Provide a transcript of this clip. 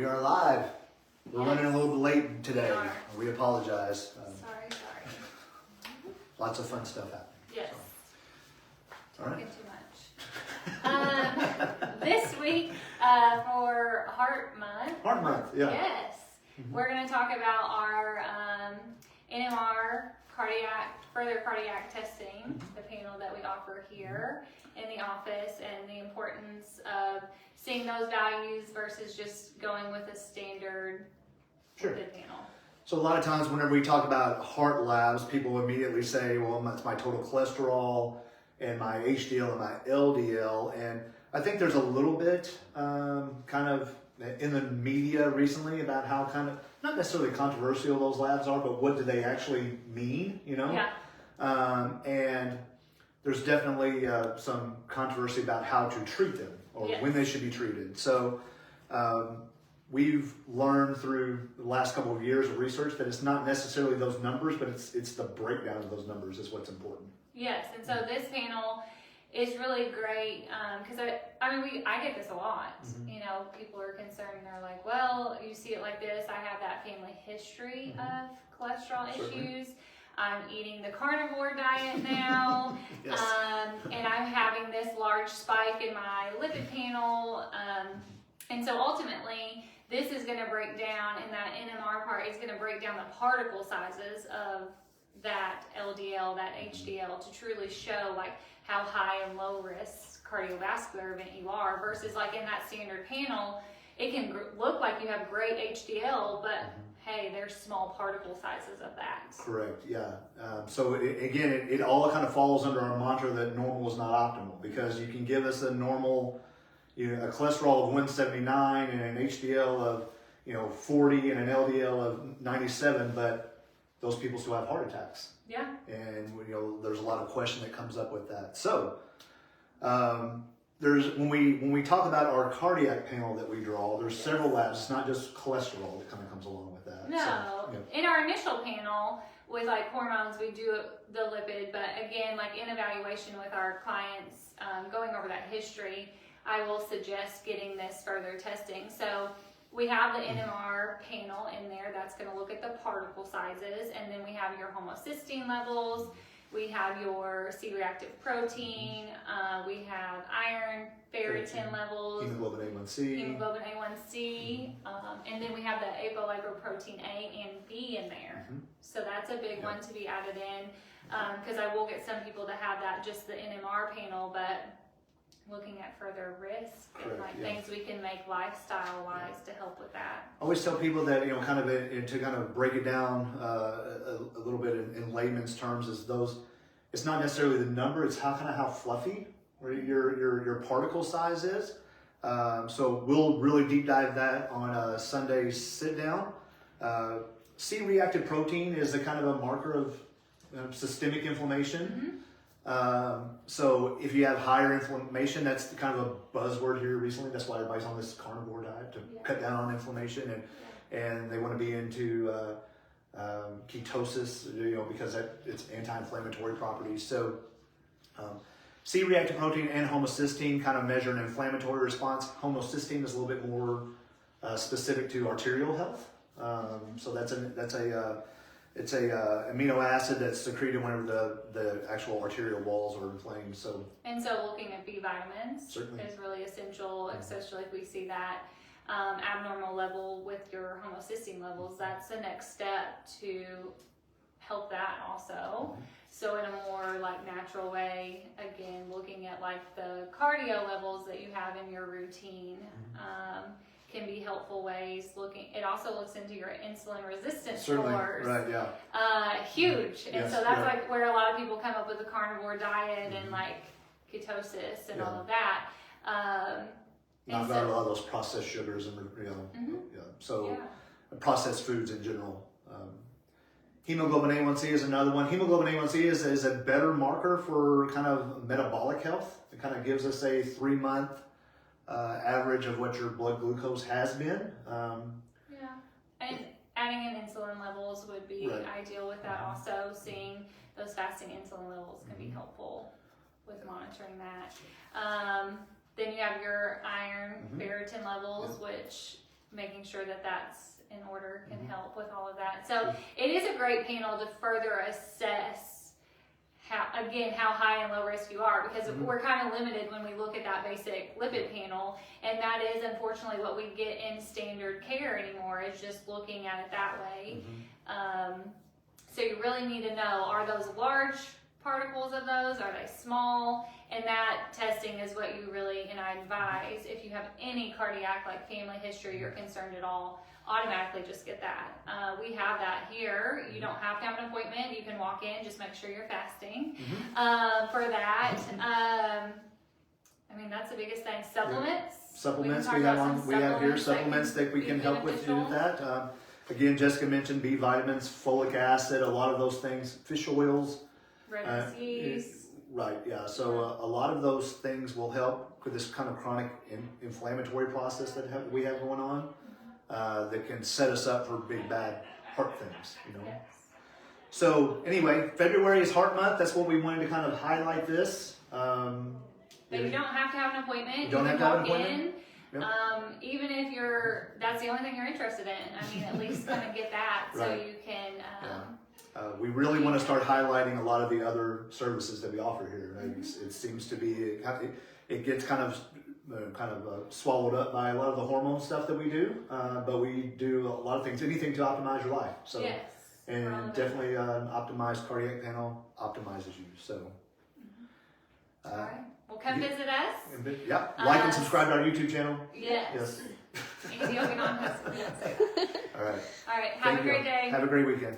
We are live. We're running a little late today. We apologize. Sorry. Lots of fun stuff happening. Yes. So. All right. Too much. This week for Heart Month. Heart Month, yeah. Yes. We're going to talk about our NMR further cardiac testing, the panel that we offer here in the office, and the importance of seeing those values versus just going with a standard lipid panel. So a lot of times whenever we talk about heart labs, people immediately say, well, that's my total cholesterol and my HDL and my LDL. And I think there's a little bit kind of in the media recently about how kind of, not necessarily controversial those labs are, but what do they actually mean, you know? Yeah. And there's definitely some controversy about how to treat them or when they should be treated. So we've learned through the last couple of years of research that it's not necessarily those numbers, but it's the breakdown of those numbers is what's important. Yes, and so this panel is really great because I get this a lot. You know, people are concerned. They're like, well, you see it like this. I have that family history of cholesterol issues. I'm eating the carnivore diet now, and I'm having this large spike in my lipid panel. And so ultimately, this is going to break down, and that NMR part is going to break down the particle sizes of that LDL, that HDL, to truly show like how high and low risk cardiovascular event you are, versus like in that standard panel, it can look like you have great HDL, but hey, there's small particle sizes of that. Correct, yeah. So it all kind of falls under our mantra that normal is not optimal, because you can give us a normal, a cholesterol of 179 and an HDL of 40 and an LDL of 97, but those people still have heart attacks. Yeah. And there's a lot of question that comes up with that. So when we talk about our cardiac panel that we draw, there's several labs. It's not just cholesterol that kind of comes along with that. No. So, In our initial panel with like hormones, we do the lipid, but again, like in evaluation with our clients, going over that history, I will suggest getting this further testing. So we have the NMR panel in there that's going to look at the particle sizes, and then we have your homocysteine levels, we have your C-reactive protein, we have iron, ferritin levels, hemoglobin A1C, and then we have the apolipoprotein A and B in there. So that's a big one to be added in, because I will get some people to have that just the NMR panel, but looking at further risk and things we can make lifestyle-wise to help with that. I always tell people that to kind of break it down a little bit in layman's terms is those. It's not necessarily the number; it's how fluffy your particle size is. So we'll really deep dive that on a Sunday sit down. C-reactive protein is a kind of a marker of systemic inflammation. So if you have higher inflammation, that's kind of a buzzword here recently. That's why everybody's on this carnivore diet to cut down on inflammation, and they want to be into ketosis, because it's anti-inflammatory properties. So C-reactive protein and homocysteine kind of measure an inflammatory response. Homocysteine is a little bit more specific to arterial health. So it's a amino acid that's secreted whenever the actual arterial walls are inflamed. So looking at B vitamins is really essential, especially if we see that abnormal level with your homocysteine levels. That's the next step to help that also. So in a more like natural way, again, looking at like the cardio levels that you have in your routine. Can be helpful ways. It also looks into your insulin resistance scores. Right, yeah. Huge. And so that's like where a lot of people come up with the carnivore diet and like ketosis and all of that. Not a lot of those processed sugars and processed foods in general. Hemoglobin A1C is another one. Hemoglobin A1C is a better marker for kind of metabolic health. It kind of gives us a 3-month average of what your blood glucose has been. And adding in insulin levels would be ideal with that also. Seeing those fasting insulin levels can be helpful with monitoring that. Then you have your iron, ferritin levels, which making sure that that's in order can help with all of that. So it is a great panel to further assess how high and low risk you are, because we're kind of limited when we look at that basic lipid panel, and that is unfortunately what we get in standard care anymore, is just looking at it that way. So you really need to know, are those large particles of those, are they small? And that testing is what you really, and I advise, if you have any cardiac like family history, you're concerned at all, automatically just get that. We have that here. You don't have to have an appointment. You can walk in, just make sure you're fasting for that. I mean, that's the biggest thing. Supplements. Supplements we have here supplements that we can help with that. Again, Jessica mentioned B vitamins, folic acid, a lot of those things, fish oils. Red yeast. Right, yeah. So a lot of those things will help with this kind of chronic inflammatory process that we have going on. That can set us up for big bad heart things, you know. Yes. So anyway, February is Heart Month. That's what we wanted to kind of highlight this. But you don't have to have an appointment. You don't have to have an appointment. In. Yep. Even if that's the only thing you're interested in. I mean, at least kind of get that so right. you can. We really want to start highlighting a lot of the other services that we offer here. It seems to be it gets kind of swallowed up by a lot of the hormone stuff that we do, but we do a lot of things, anything to optimize your life. So, yes, and definitely an optimized cardiac panel optimizes you. So, all right. Well, come visit us. Yeah, like and subscribe to our YouTube channel. Yes. Andy will get on us. All right. All right. Have a great day. Have a great weekend.